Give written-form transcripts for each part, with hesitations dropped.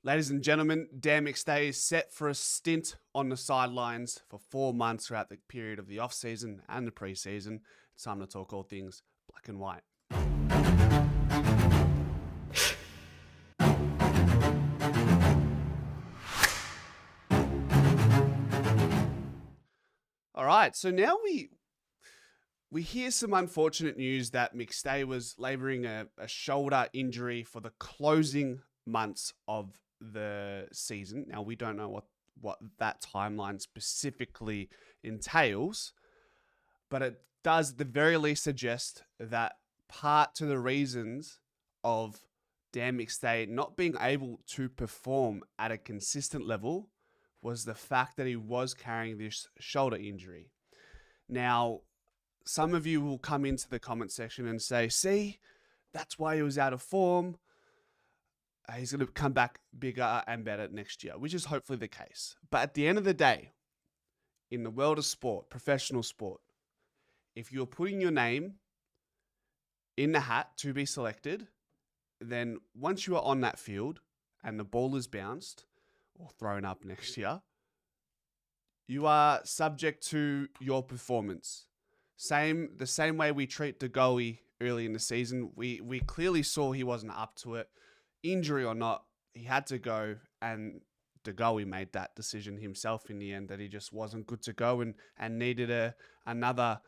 Ladies and gentlemen, Dan McStay's set for a stint on the sidelines for 4 months throughout the period of the off-season and the pre-season. It's time to talk all things black and white. All right, so now we hear some unfortunate news that McStay was labouring a shoulder injury for the closing months of the season. Now, we don't know what that timeline specifically entails, but it does at the very least suggest that part to the reasons of Dan McStay not being able to perform at a consistent level was the fact that he was carrying this shoulder injury. Now, some of you will come into the comment section and say, see, that's why he was out of form. He's going to come back bigger and better next year, which is hopefully the case. But at the end of the day, in the world of sport, professional sport, if you're putting your name in the hat to be selected, then once you are on that field and the ball is bounced or thrown up next year, you are subject to your performance. The same way we treat DeGoey early in the season, we clearly saw he wasn't up to it. Injury or not, he had to go, and DeGoey made that decision himself in the end that he just wasn't good to go and needed another.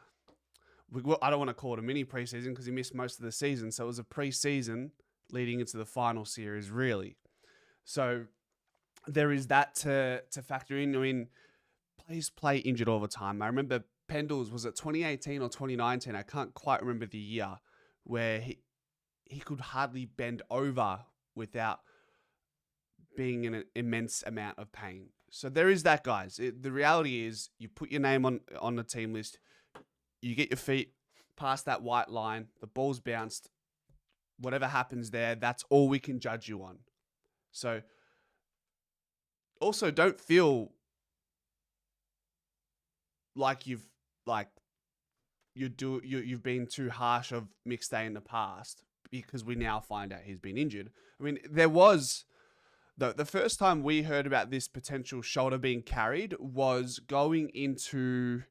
I don't want to call it a mini preseason because he missed most of the season, so it was a preseason leading into the final series, really. So there is that to factor in. I mean, players play injured all the time. I remember Pendles, was it 2018 or 2019? I can't quite remember the year, where he could hardly bend over without being in an immense amount of pain. So there is that, guys. The reality is you put your name on the team list, you get your feet past that white line, the ball's bounced, whatever happens there, that's all we can judge you on. So also don't feel like you've been too harsh of McStay in the past, because we now find out he's been injured. I mean, there was the first time we heard about this potential shoulder being carried was going into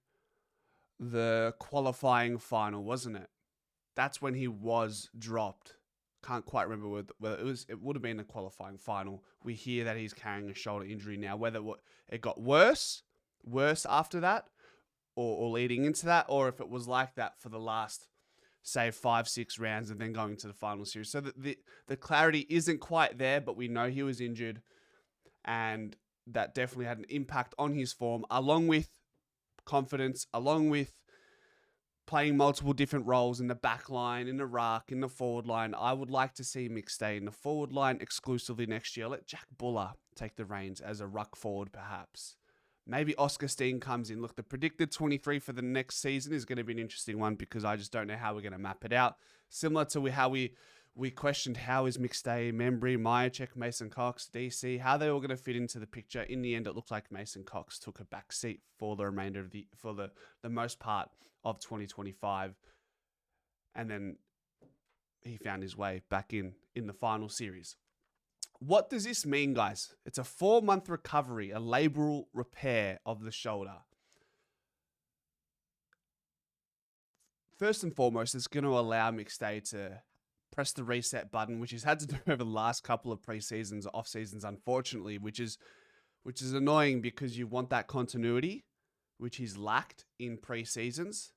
the qualifying final, wasn't it? That's when he was dropped. Can't quite remember whether it was. It would have been the qualifying final. We hear that he's carrying a shoulder injury now. Whether it got worse after that, or leading into that, or if it was like that for the last, say, 5-6 rounds and then going to the final series. So the clarity isn't quite there, but we know he was injured, and that definitely had an impact on his form, along with confidence, along with playing multiple different roles in the back line, in the ruck, in the forward line. I would like to see McStay in the forward line exclusively next year. Let Jack Buller take the reins as a ruck forward, perhaps. Maybe Oscar Steen comes in. Look, the predicted 23 for the next season is going to be an interesting one, because I just don't know how we're going to map it out. Similar to how we questioned how is McStay, Membry, Myercheck, Mason Cox, DC, how they all going to fit into the picture. In the end, it looked like Mason Cox took a back seat for the remainder of the most part of 2025. And then he found his way back in the final series. What does this mean, guys? It's a 4-month recovery, a labral repair of the shoulder. First and foremost, it's going to allow McStay to press the reset button, which he's had to do over the last couple of pre-seasons, off seasons, unfortunately, which is annoying, because you want that continuity, which he's lacked in pre-seasons.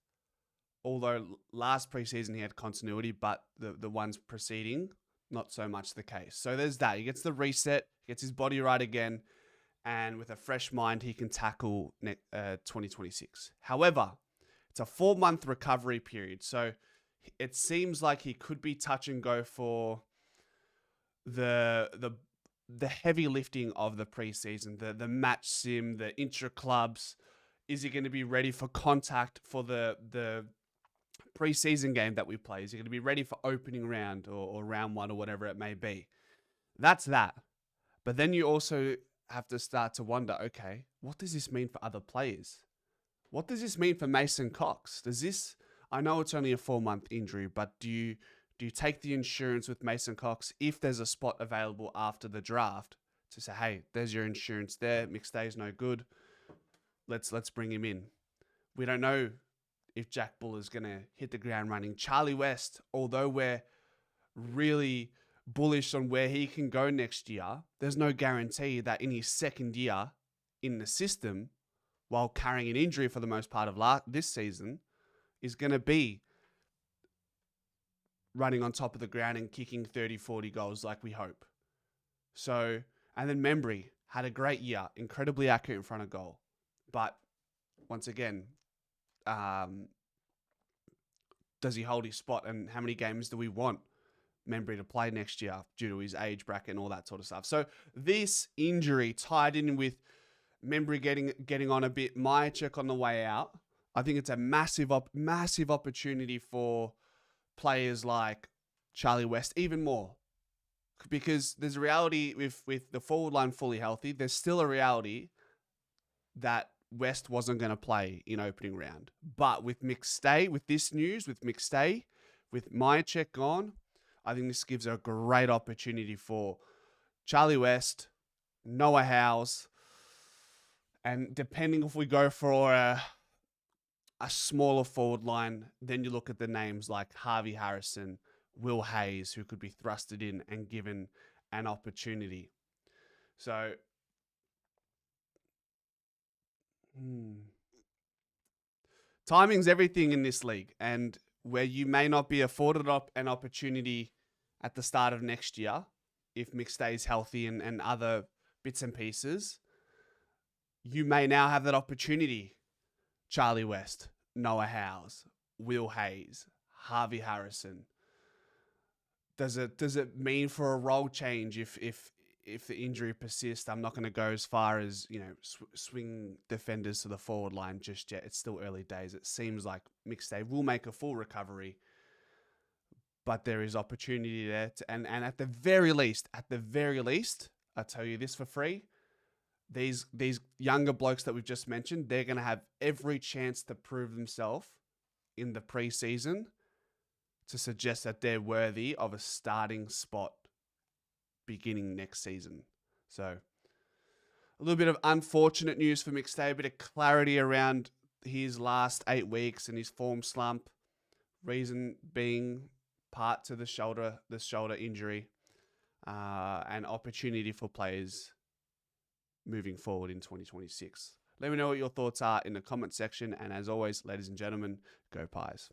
Although last pre-season he had continuity, but the ones preceding, not so much the case. So there's that. He gets the reset, gets his body right again, and with a fresh mind, he can tackle 2026. However, it's a 4-month recovery period, so it seems like he could be touch and go for the heavy lifting of the preseason, the match sim, the intra clubs. Is he going to be ready for contact for the preseason game that we play? Is he going to be ready for opening round or round 1 or whatever it may be? That's that. But then you also have to start to wonder, okay, what does this mean for other players? What does this mean for Mason Cox? I know it's only a 4-month injury, but do you take the insurance with Mason Cox if there's a spot available after the draft to say, hey, there's your insurance there. McStay's no good. Let's bring him in. We don't know if Jack Bull is going to hit the ground running. Charlie West, although we're really bullish on where he can go next year, there's no guarantee that in his second year in the system, while carrying an injury for the most part of this season, is going to be running on top of the ground and kicking 30, 40 goals like we hope. So, and then Membry had a great year, incredibly accurate in front of goal. But once again, does he hold his spot, and how many games do we want Membry to play next year due to his age bracket and all that sort of stuff? So this injury tied in with Membry getting on a bit, Myercheck on the way out, I think it's a massive opportunity for players like Charlie West, even more. Because there's a reality with the forward line fully healthy, there's still a reality that West wasn't going to play in opening round. But with McStay, with this news, with McStay, with Myercheck gone, I think this gives a great opportunity for Charlie West, Noah Howes, and depending if we go for a smaller forward line, then you look at the names like Harvey Harrison, Will Hayes, who could be thrusted in and given an opportunity. So, timing's everything in this league, and where you may not be afforded an opportunity at the start of next year, if Mick stays healthy and other bits and pieces, you may now have that opportunity. Charlie West, Noah Howes, Will Hayes, Harvey Harrison. Does it mean for a role change if the injury persists? I'm not going to go as far as, swing defenders to the forward line just yet. It's still early days. It seems like McStay will make a full recovery, but there is opportunity there. And at the very least, I'll tell you this for free, these younger blokes that we've just mentioned, they're going to have every chance to prove themselves in the preseason to suggest that they're worthy of a starting spot beginning next season. So a little bit of unfortunate news for McStay, a bit of clarity around his last 8 weeks and his form slump. Reason being part to the shoulder injury, and opportunity for players moving forward in 2026. Let me know what your thoughts are in the comment section. And as always, ladies and gentlemen, go Pies.